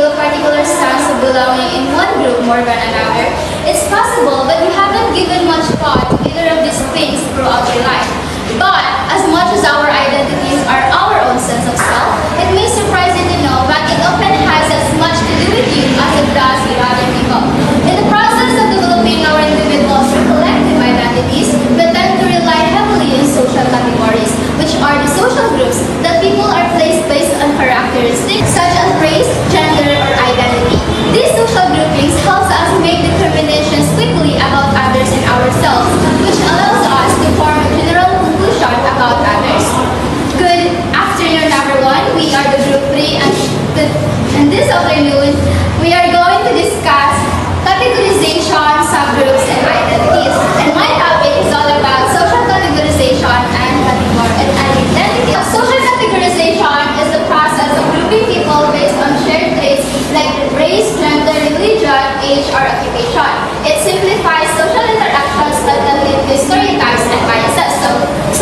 feel a particular sense of belonging in one group more than another? It's possible, but we haven't given much thought to either of these things throughout your life. But as much as our identities are our own sense of self, it may surprise you to know that it often has as much to do with you as it does with other people. In the process of developing our individuals or collective identities, we tend to rely heavily on social categories, which are the social groups that people are placed based on characteristics such as race, gender, or identity. These social groupings helps us make determinations quickly about others and ourselves, which allows us to form a general conclusion about others. Good afternoon, everyone. We are the group 3, and this afternoon we are going to discuss categorization, subgroups, and identities. And my topic is all about social categorization and identity. Social categorization is the process of grouping people based on shared traits like race, gender, religion, age, or occupation. It simplifies social interactions that can lead to stereotypes and biases. So,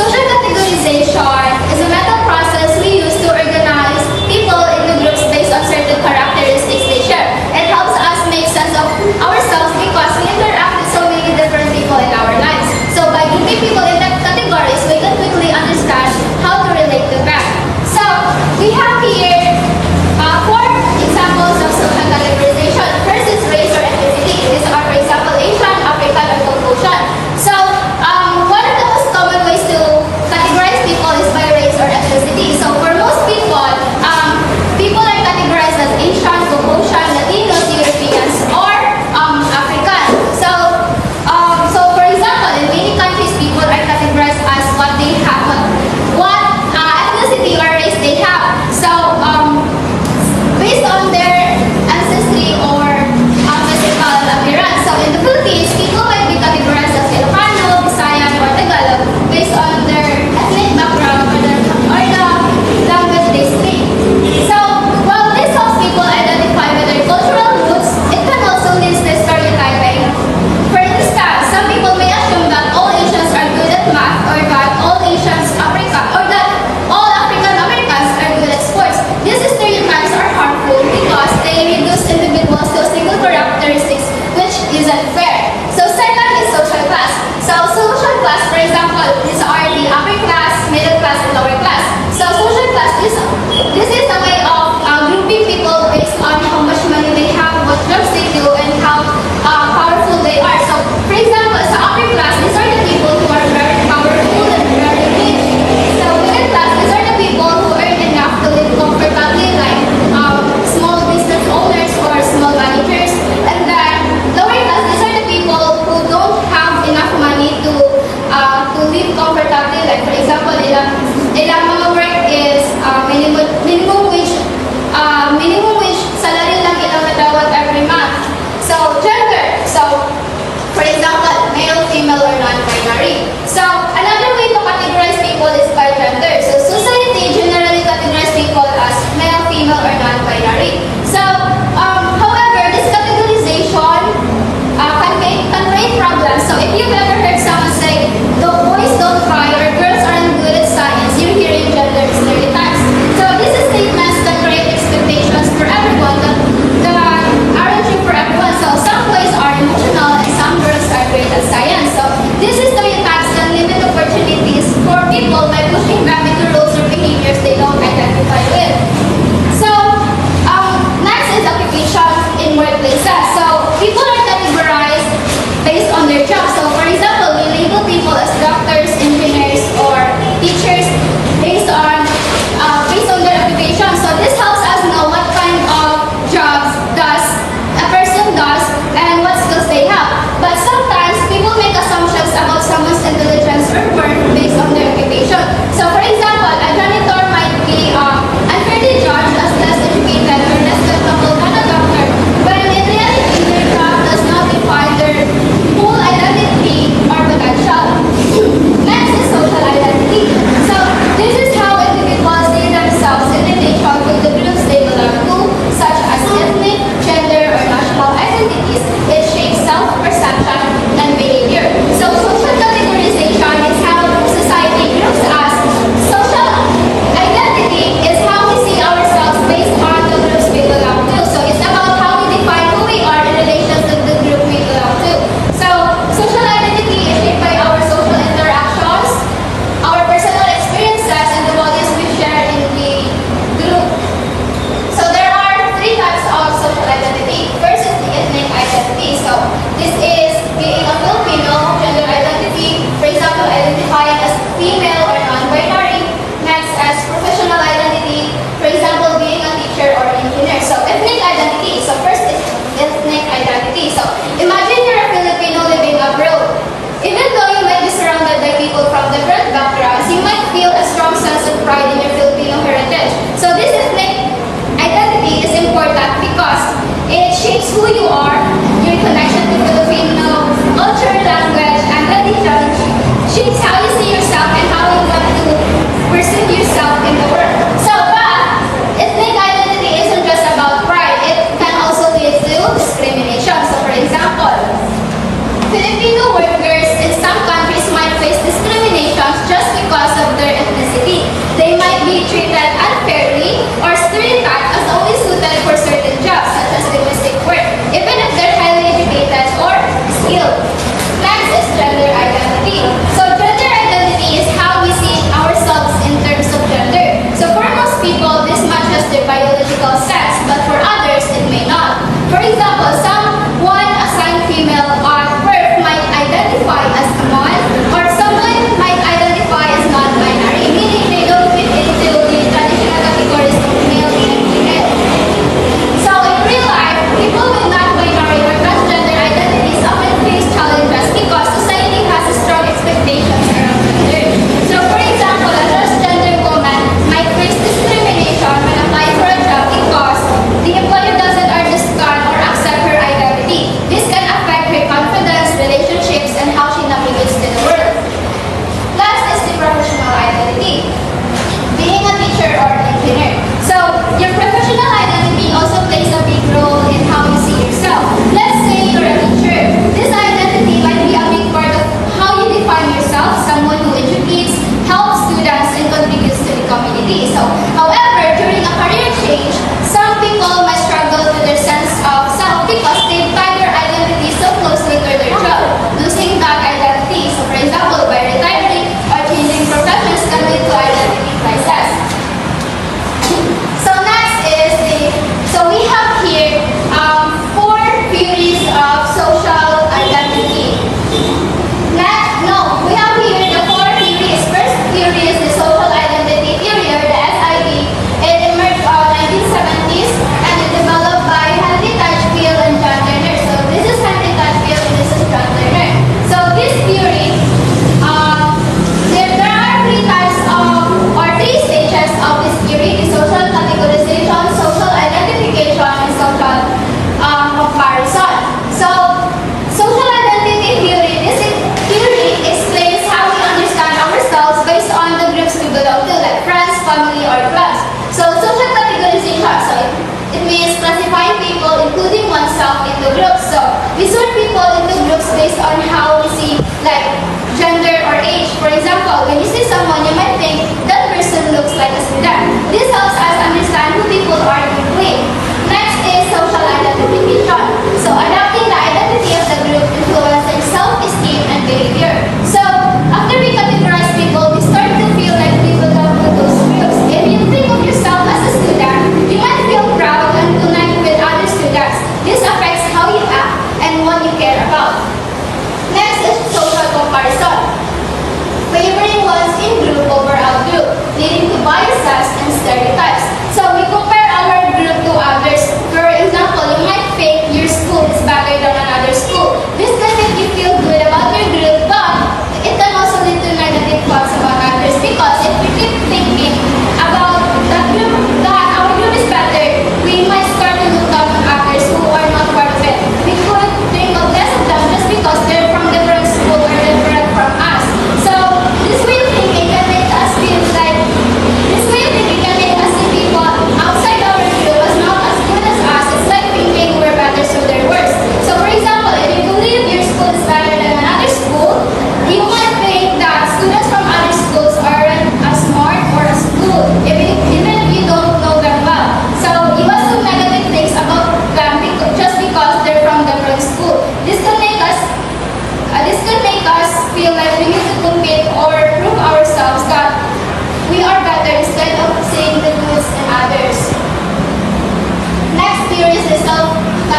social categorization is a method process we use to organize people into groups based on certain characteristics they share. It helps us make sense of ourselves because we interact with so many different people in our lives. So, by grouping people in categories, we can quickly understand how to relate to them. So, we have here 4 examples of social categorization. First is race or ethnicity. These are, for example, Asian, African, or Caucasian. So, one of the most common ways to categorize people is by race or ethnicity. So, for most people, people are categorized as Asian, Caucasian, Latinos, Europeans, or African. So for example, in many countries, people are categorized as what they have, what ethnicity or race they have. So, based on their ancestry or physical appearance. So, in the Philippines, people might be categorized as Ilocano, Visayan, or Tagalog based on their ethnic background or the language they speak. So, while this helps people identify with their cultural roots, it can also lead to stereotyping. For instance, some people may assume that all Asians are good at math, or that all African Americans are good at sports. These stereotypes are harmful because they reduce individuals to a single characteristics, which isn't fair. So second is social class. So social class, for example, these are the upper class, middle class, and lower class. So social class, this is a way of grouping people based on how much money they have, what jobs they do, and how powerful they are. So for example, sa upper class, these are the people who are very powerful and very rich. So middle class, these are the people who earn enough to live comfortably, like small business owners or small managers. And then lower class, these are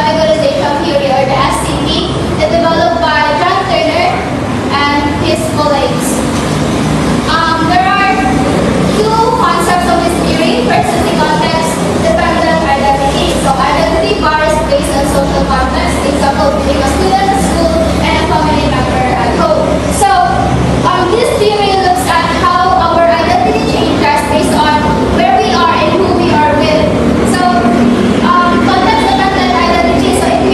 Categorization Theory, or the SCT, developed by John Turner and his colleagues. There are two concepts of this theory. First is the context-dependent identity. So identity varies based on social context. Example, being a student at school and a family member at home. So this theory looks at how our identity changes based on where we are and who we are with. So context-dependent identity. So if you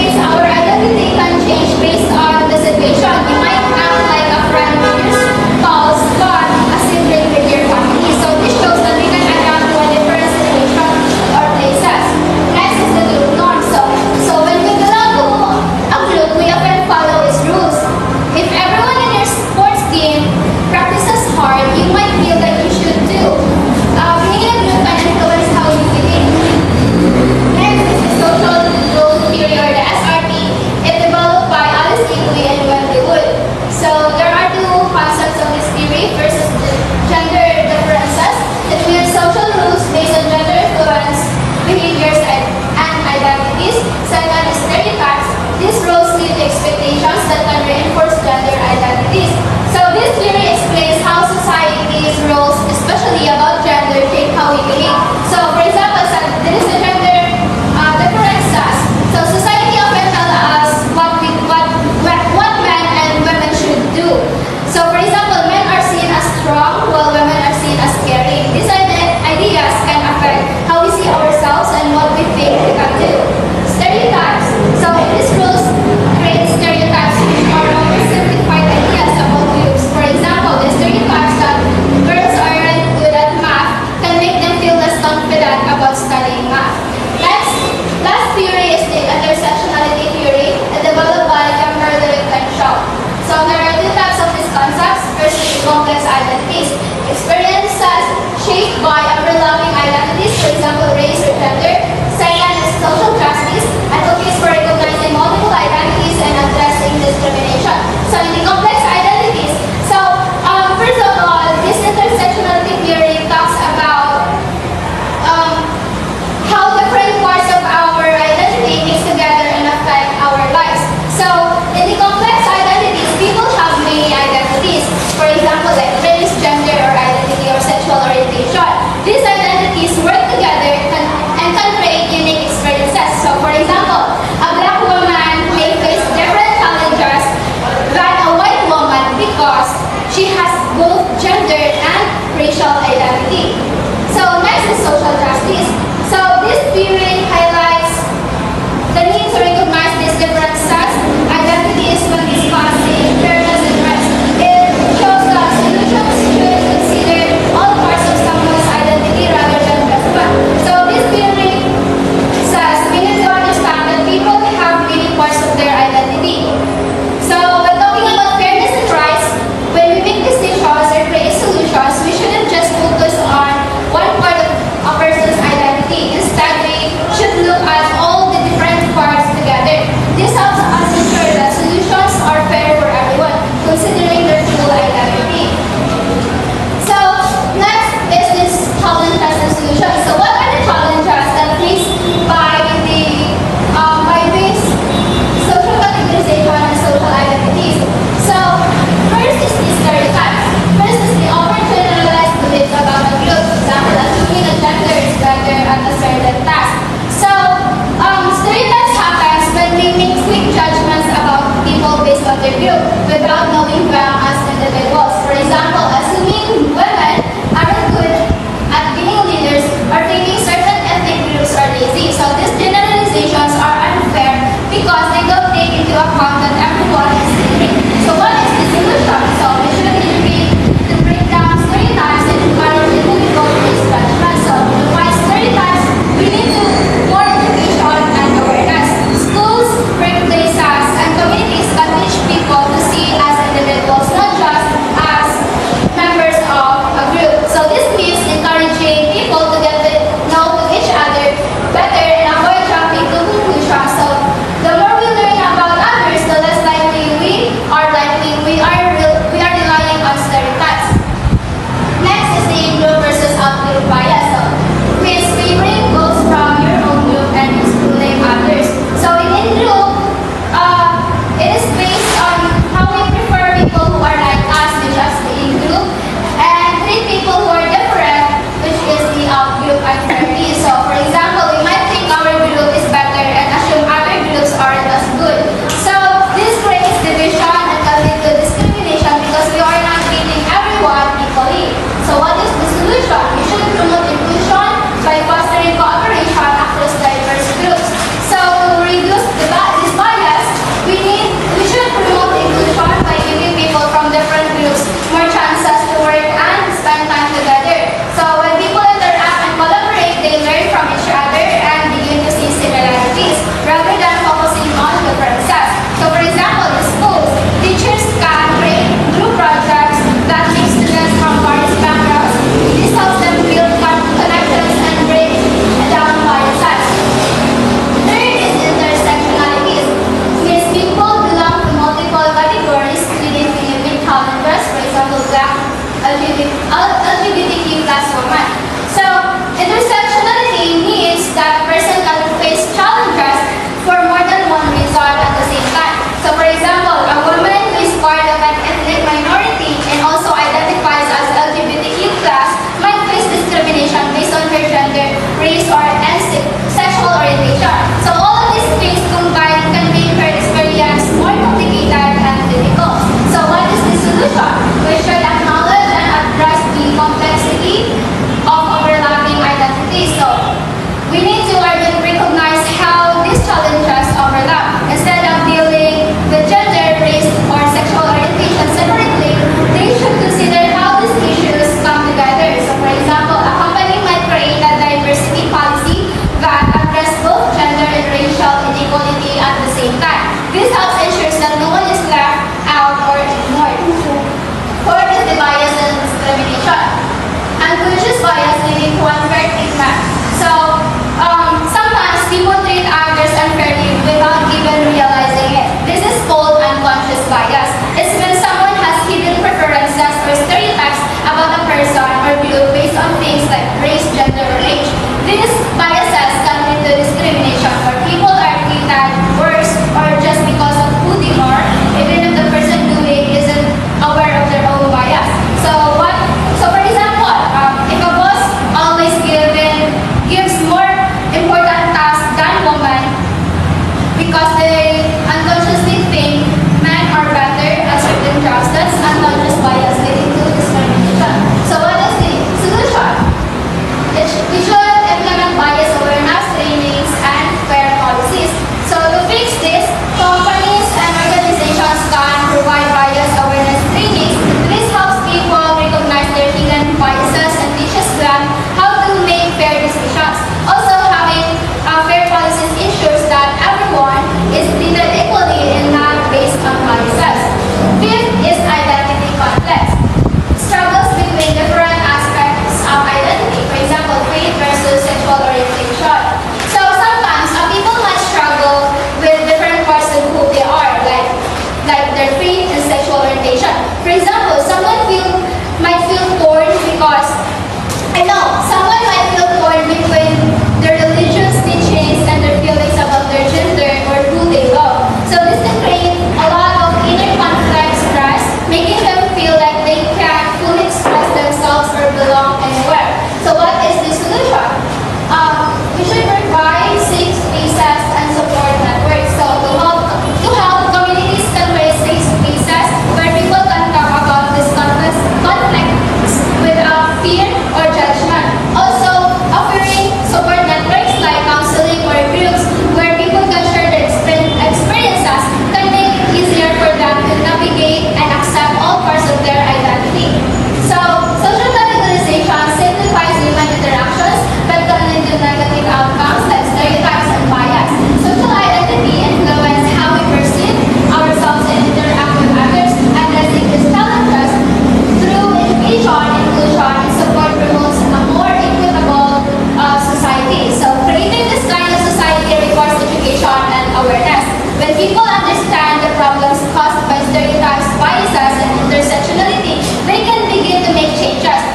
awareness. When people understand the problems caused by stereotypes, biases, and intersectionality, they can begin to make changes.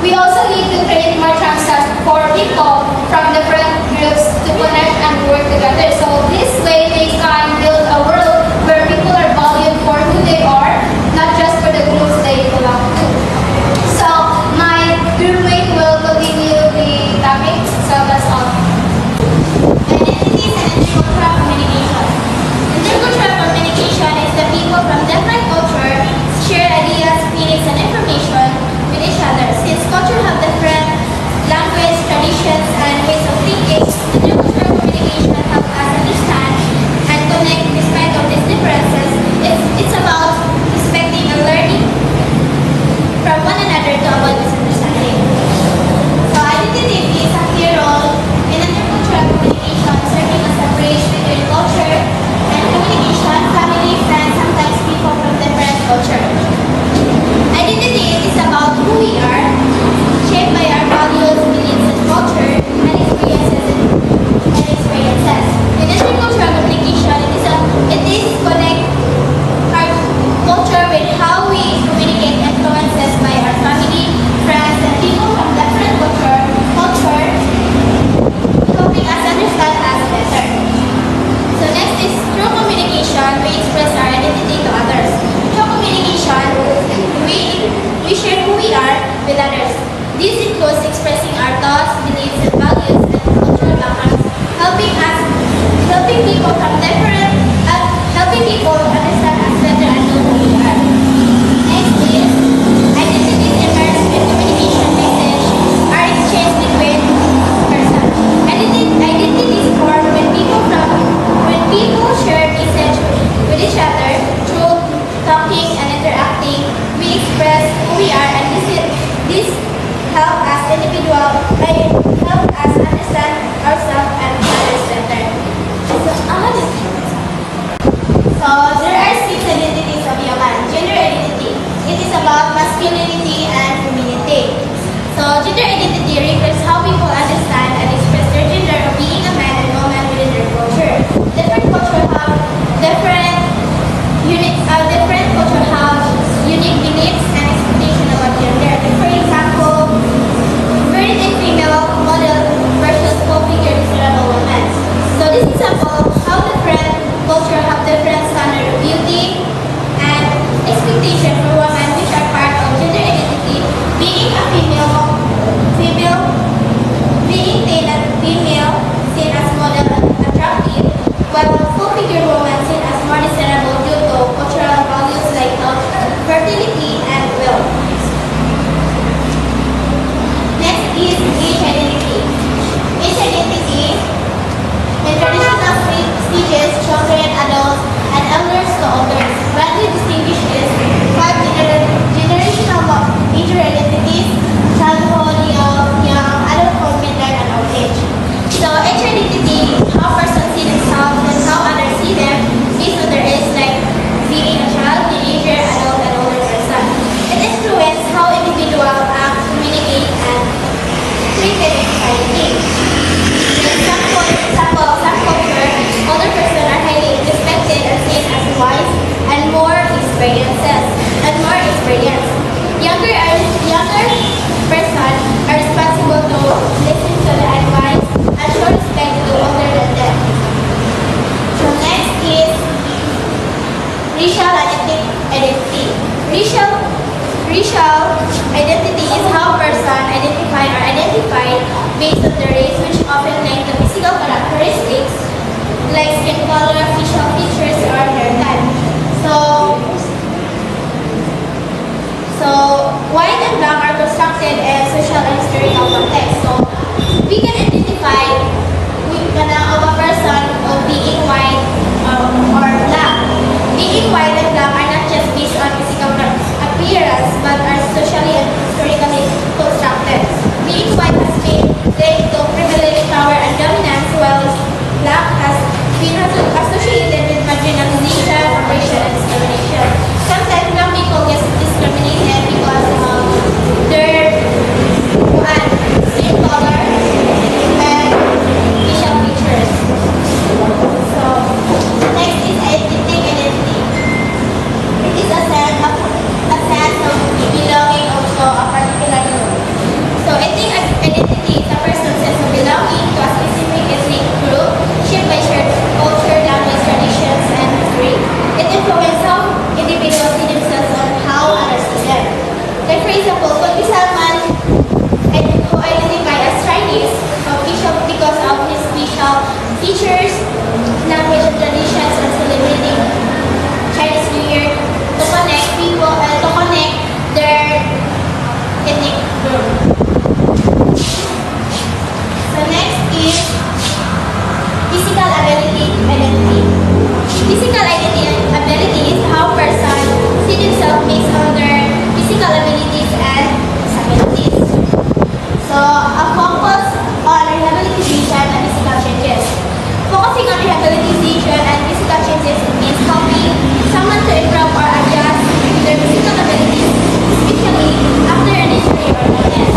We also need to create more chances for people from different groups to connect and work together. So this way they can build a world where people are valued for who they are, not just for the groups they belong to. So my groupmate will continue the topic. So that's all. Identities and intercultural communication. Intercultural communication is the people from different cultures share ideas, feelings, and information with each other. Since cultures have different language, traditions, and ways of thinking, intercultural communication helps us understand and connect despite of these differences. It's about respecting and learning from one another to avoid misunderstanding. So identity plays a key role in intercultural communication, serving as a bridge between culture and communication, family, friends, sometimes people from different cultures. Identity is about who we are, shaped by our values, beliefs, and culture, and experiences. In intercultural communication, it is connect our culture with how we communicate influences by our family, friends, and people from different culture, helping us understand us better. So next is through communication, we express our identity to others. Through communication, we share who we are with others. This includes expressing our thoughts, beliefs, and values and cultural backgrounds, helping people understand us better and know who we are. Next is identities emerge when communication message are exchanged between persons. Identities form when people share message with each other through talking and interacting. We express who we are, and this help us understand ourselves and others better. So there are 6 identities of human. Gender identity. It is about masculinity and femininity. So gender identity reflects how people understand and express their gender of being a man and woman within their culture. Different cultures have unique beliefs and expectations about gender. For example, virgin female model versus full-figure desirable women. So this example how different cultures have different standard of beauty and expectation for women, which are part of gender identity. Being a being thin and female seen as model and attractive, while full-figure women seen as more desirable due to cultural values like health, fertility, and wealth. Next is age identity. Age identity in traditional stages, children, adults, and elders to elders. Widely distinguishes 5 generational age identities: childhood, young, adulthood, midlife, and old age. So age identity is how person see themselves and how others see them based on their age, like being a child, teenager, adult, and older person. It influences how individuals act, communicate, and treated in society. Some culture, older person are highly respected and seen as wise and more experience. Younger person are responsible to listen to the advice and show respect to older than them. So next is racial identity. Racial identity is how person identified based on their race, which often linked to physical characteristics like skin color, facial features, or hair type. So white and black are constructed in social and historical context. So we can identify of a person of being white or black. Being white and black are not just based on physical appearance, but are socially and historically constructed. Being white has been linked to privilege, power, and dominance, while black has been associated with marginalization, oppression, and discrimination. Sometimes black people get discriminated because of their skin color and facial features. cultures, language and traditions, and celebrating Chinese New Year to connect people and to connect their ethnic group. So next is physical ability identity. Physical identity ability is how person see themselves based on their physical abilities and disabilities. So a focus on rehabilitation and physical changes. Focusing on rehabilitation and physical changes means helping someone to improve or adjust their physical abilities, especially after an injury or illness.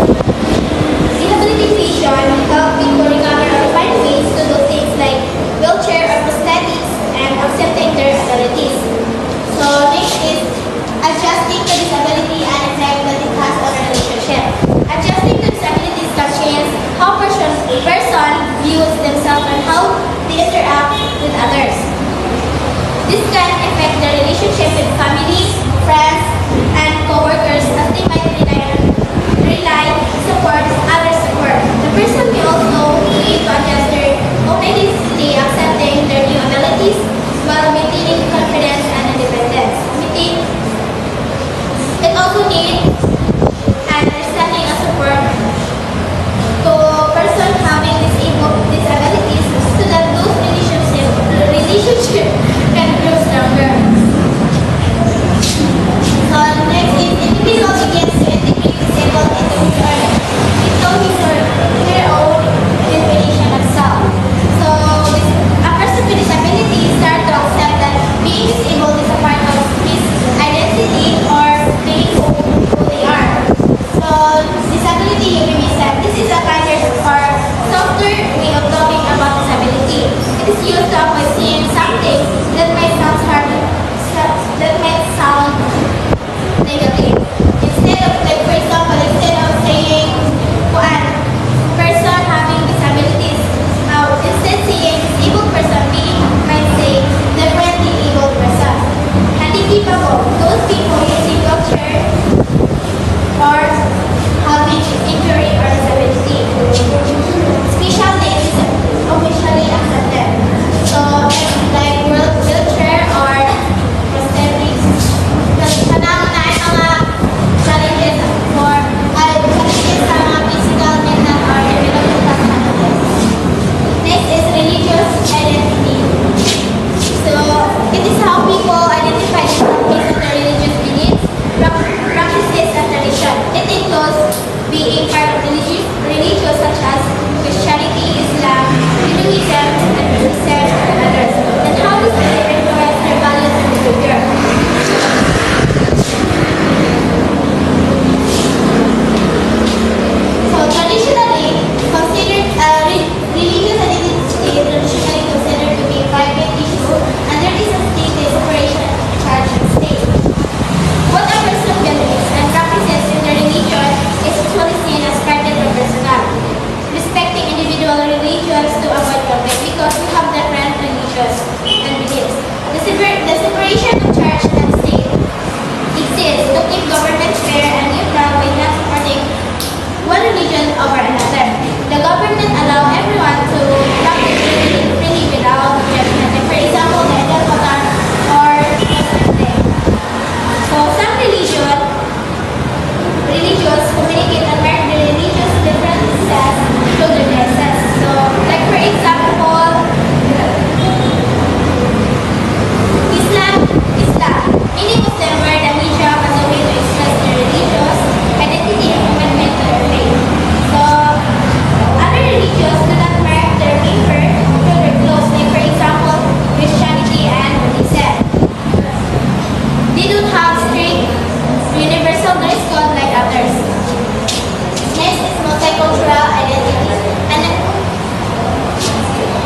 Rehabilitation helps people recover or find ways to do things like wheelchair or prosthetics and accepting their abilities. So next is adjusting to disability and effect that it has on a relationship. Adjusting to disabilities can change how person views themselves and how they interact with others. This can affect their relationship with family, friends, and co-workers as they might rely support others' support. The person may also need to adjust their own identity, accepting their new abilities while maintaining confidence and independence. It also needs understanding and support to person having disabilities so that those relationship can grow stronger. So next is individual begins to integrate disabled into his or her own definition of self. So a person with disability starts to accept that being disabled is a part of his identity or being who they are. So disability euphemism. This is a kinder or softer way of talking about disability. It is used to avoid seeing something that might sound negative. Instead of saying one person having disabilities, instead saying disabled person, we might say differently abled person. Handicapable, those people using wheelchair or having injury or disability. Special needs is officially accepted. So like wheelchair or prosthetics. Kanang-unahan mga challenges sa mga physical, mental, or developmental challenges. Next is religious identity. So it is how people identify themselves based on their religious beliefs, practices, and tradition. It includes being part of religions such as Christianity, Islam, Hinduism, and Buddhism, and others, and how this belief influence their values and behavior. So traditionally, religious identity is traditionally considered to be a private issue, and there is a separation of church and state. What a person believes and practices in their religion is usually seen as private or personal. Respecting individual religions to avoid conflict because we have different religions and beliefs. The separation of church and state exists to keep government fair and neutral by not supporting one religion over another. The government allows everyone to practice religion freely without judgment. Like for example, the Intercultural or Muslim. So some religions communicate and mark the religious differences through their dresses. So like for example, Islam. Many Muslims wear the hijab as a way to express their religious identity and commitment to their faith. So other religions do not mark their paper through their clothes. Like for example, Christianity and Buddhism. They don't have strict universal dress code like others. Next is multicultural identity. And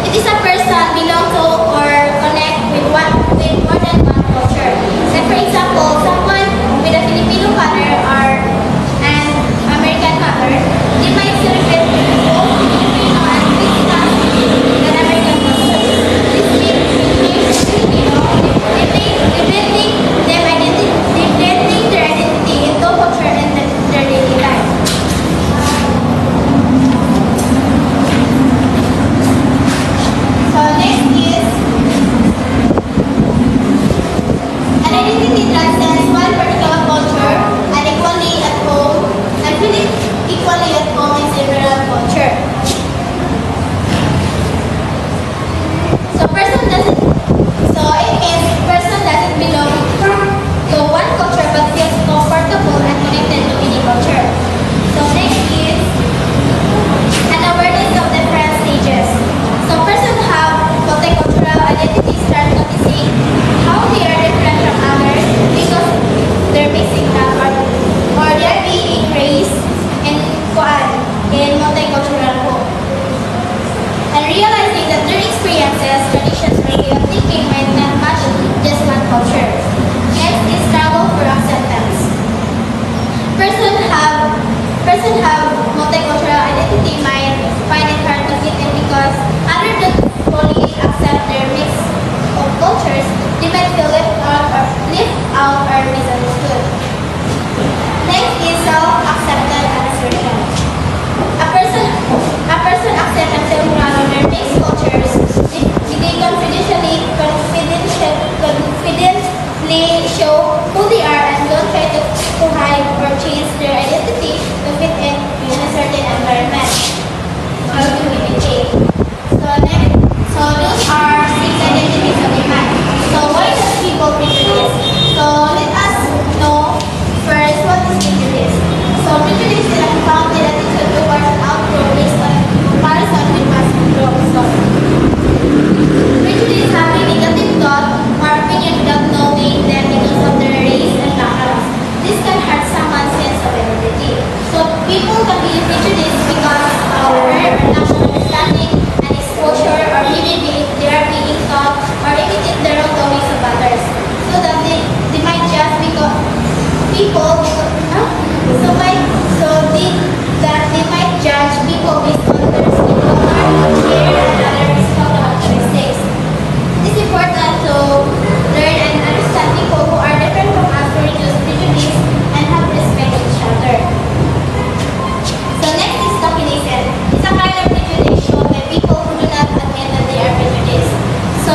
it is a person belong to or connect with more than one culture. Like for example, someone with a Filipino father or an American mother, they might celebrate both Filipino and than American culture. This makes Filipino blending their identity into culture and their daily life. So preferences, traditions, or way of thinking might not match just one culture. Next is struggle for acceptance. Person have multicultural identity might find it hard to fit in because other than fully accept their mix of cultures, they might feel left out or misunderstood. Next is self-acceptance and assertion. A person accepts and feels proud of their mixed cultures. They confidently show who they are and don't try to hide or change their identity to fit in a certain environment or community. So those are 6 identities of human. So why does people prejudice? So let us know first what is prejudice. So prejudice is a founded attitude towards an outgroup based on comparison with past groups. So prejudice is having negative thought or opinion without knowing them because of their race and backgrounds. This can hurt someone's sense of identity. So people can be prejudiced because of their lack of understanding and exposure, or maybe they are being taught or imitate the wrongdoings of others. So that they might just become people they might judge people based on their skin color, hair, and other physical characteristics. It is important to learn and understand people who are different from us to reduce prejudice and have respect for each other. So next is tokenism. It's a kind of prejudice shown by people who do not admit that they are prejudiced. So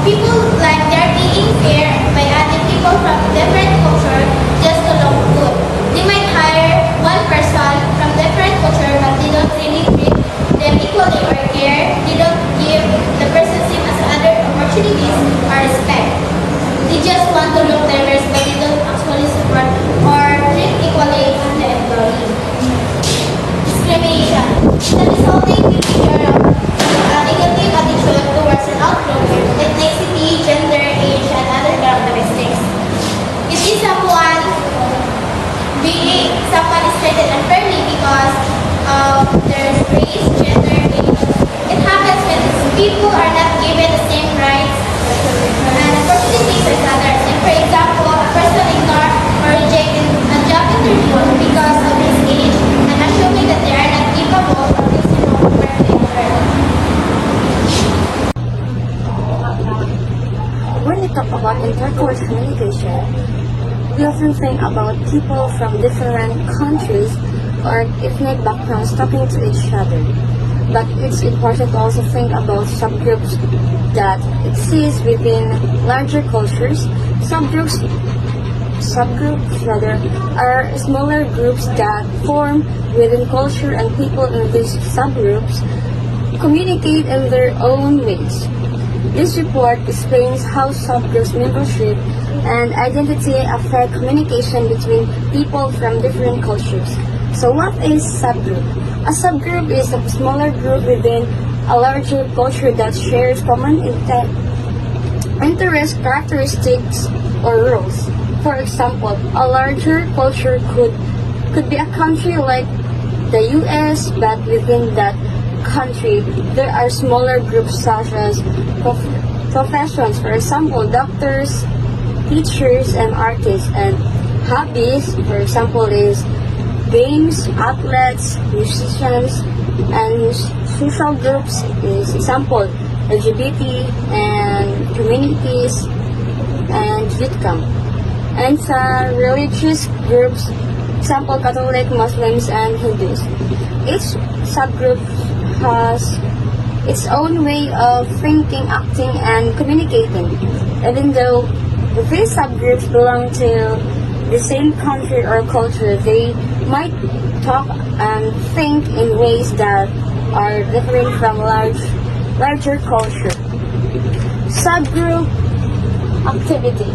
people like they're being fair by adding people from different culture just to look good. They might hire one person from different culture but they don't really treat them equally or care. They don't give the person same as other opportunities or respect. They just want to look diverse but they don't actually support or treat equally the employee. Discrimination. The resulting behavior of a negative attitude towards an outgroup, ethnicity, gender, age, and other characteristics. It is someone is treated unfairly because of their race, gender, age. It happens when people are not given the same rights and opportunities as others. And for example, a person ignored or rejected a job interview because of his age and assuming that they are not capable of reasonable work effort. When we talk about intercultural communication, we often think about people from different countries or ethnic backgrounds talking to each other. But it's important to also think about subgroups that exist within larger cultures. Subgroups are smaller groups that form within culture, and people in these subgroups communicate in their own ways. This report explains how subgroups membership and identity affect communication between people from different cultures. So what is subgroup? A subgroup is a smaller group within a larger culture that shares common interest, characteristics, or rules. For example, a larger culture could be a country like the US, but within that country, there are smaller groups such as professions, for example, doctors, teachers, and artists, and hobbies, for example, is games, athletes, musicians, and social groups is example, LGBT and communities and youth camp. And religious groups, example, Catholic, Muslims, and Hindus. Each subgroup has its own way of thinking, acting, and communicating. Even though these subgroups belong to the same country or culture, they might talk and think in ways that are different from larger culture. Subgroup activity.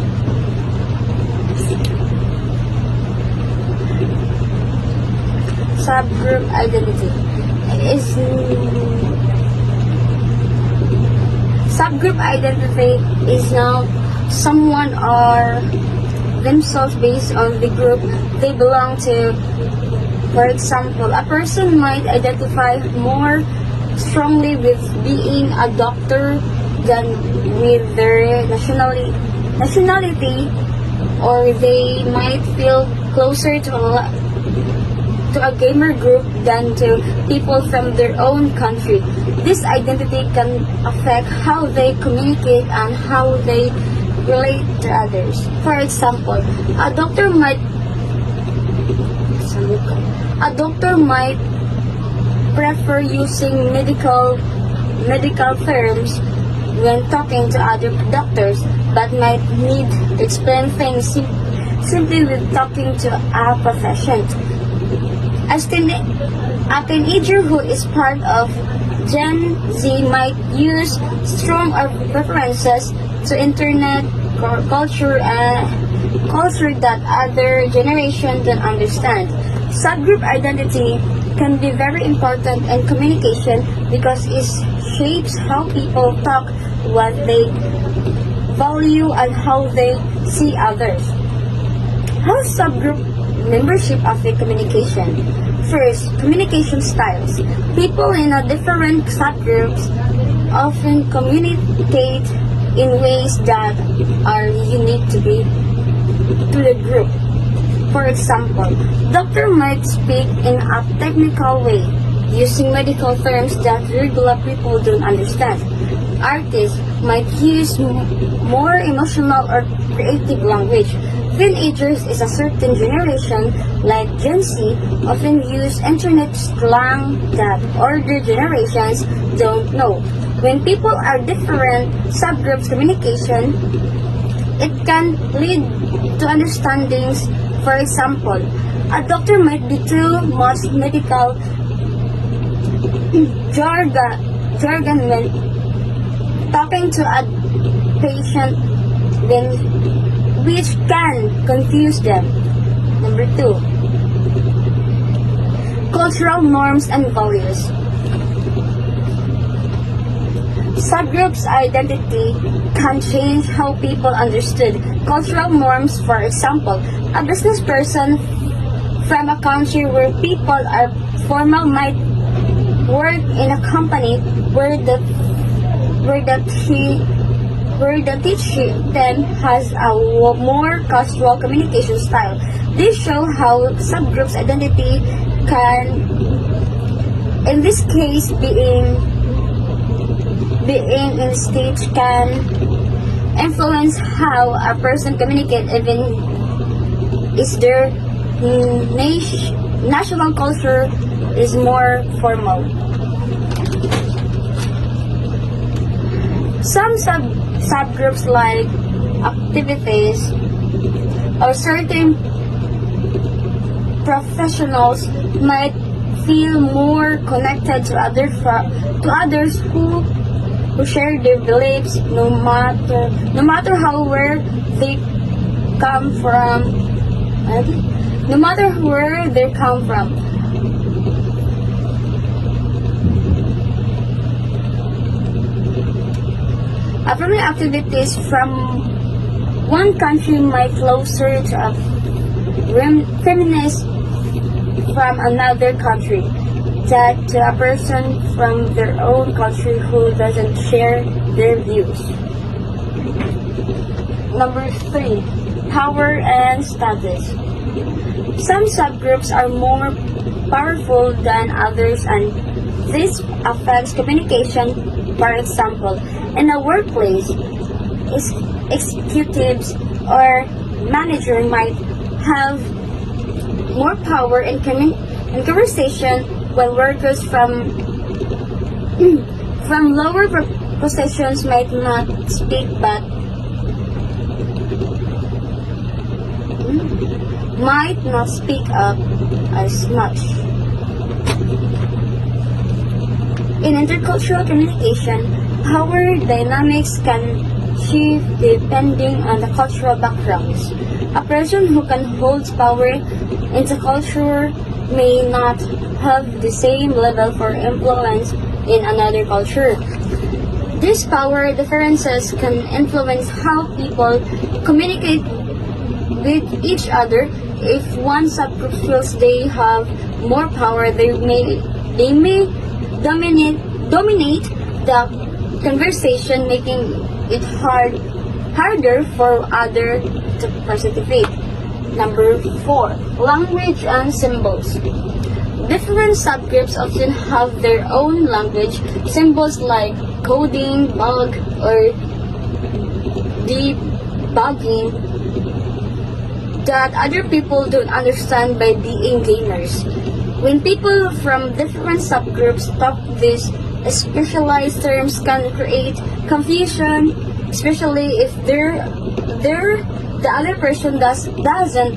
Subgroup identity Subgroup identity is now someone or themselves based on the group they belong to. For example, a person might identify more strongly with being a doctor than with their nationality, or they might feel closer to a gamer group than to people from their own country. This identity can affect how they communicate and how they relate to others. For example, a doctor might prefer using medical terms when talking to other doctors, but might need to explain things simply with talking to a profession. A teenager who is part of Gen Z might use strong preferences to internet culture that other generations don't understand. Subgroup identity can be very important in communication because it shapes how people talk, what they value, and how they see others. How subgroup membership affect communication? First, communication styles. People in a different subgroups often communicate in ways that are unique to the group. For example, doctor might speak in a technical way, using medical terms that regular people don't understand. Artists might use more emotional or creative language. Teenagers is a certain generation, like Gen Z, often use internet slang that older generations don't know. When people are different subgroups communication, it can lead to understandings. For example, a doctor might be too much medical jargon when talking to a patient, which can confuse them. Number 2, cultural norms and values. Subgroups identity can change how people understood cultural norms. For example, a business person from a country where people are formal might work in a company where the teaching them has a more casual communication style. This shows how subgroups identity can, in this case, being in stage can influence how a person communicates, even is their national culture is more formal. Some subgroups like activities or certain professionals might feel more connected to others who share their beliefs, no matter how where they come from. No matter where they come from. Affirming activities from one country might closer to a feminist from another country than to a person from their own country who doesn't share their views. Number 3, power and status. Some subgroups are more powerful than others, and this affects communication. For example, in a workplace, executives or manager might have more power in conversation, while workers from lower positions might not speak up as much. In intercultural communication, power dynamics can shift depending on the cultural backgrounds. A person who can hold power in the culture may not have the same level for influence in another culture. These power differences can influence how people communicate with each other. If one subgroup feels they have more power, they may dominate dominate the conversation, making it harder for others to participate. Number 4, language and symbols. Different subgroups often have their own language, symbols like coding, bug, or debugging that other people don't understand by being gamers. When people from different subgroups talk, these specialized terms can create confusion, especially if the other person doesn't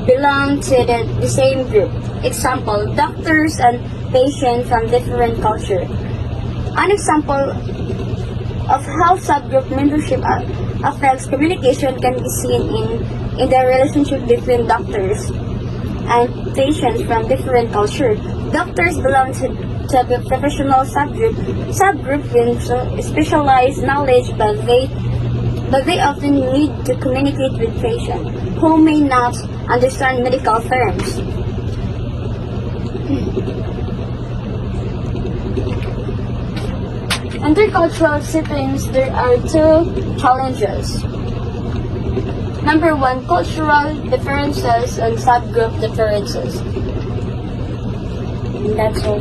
belong to the same group. Example, doctors and patients from different culture. An example of how subgroup membership affects communication can be seen in the relationship between doctors and patients from different culture. Doctors belong to the professional subgroup with specialized knowledge, but they often need to communicate with patients who may not understand medical terms. Intercultural settings, there are 2 challenges. Number 1, cultural differences and subgroup differences. And that's all.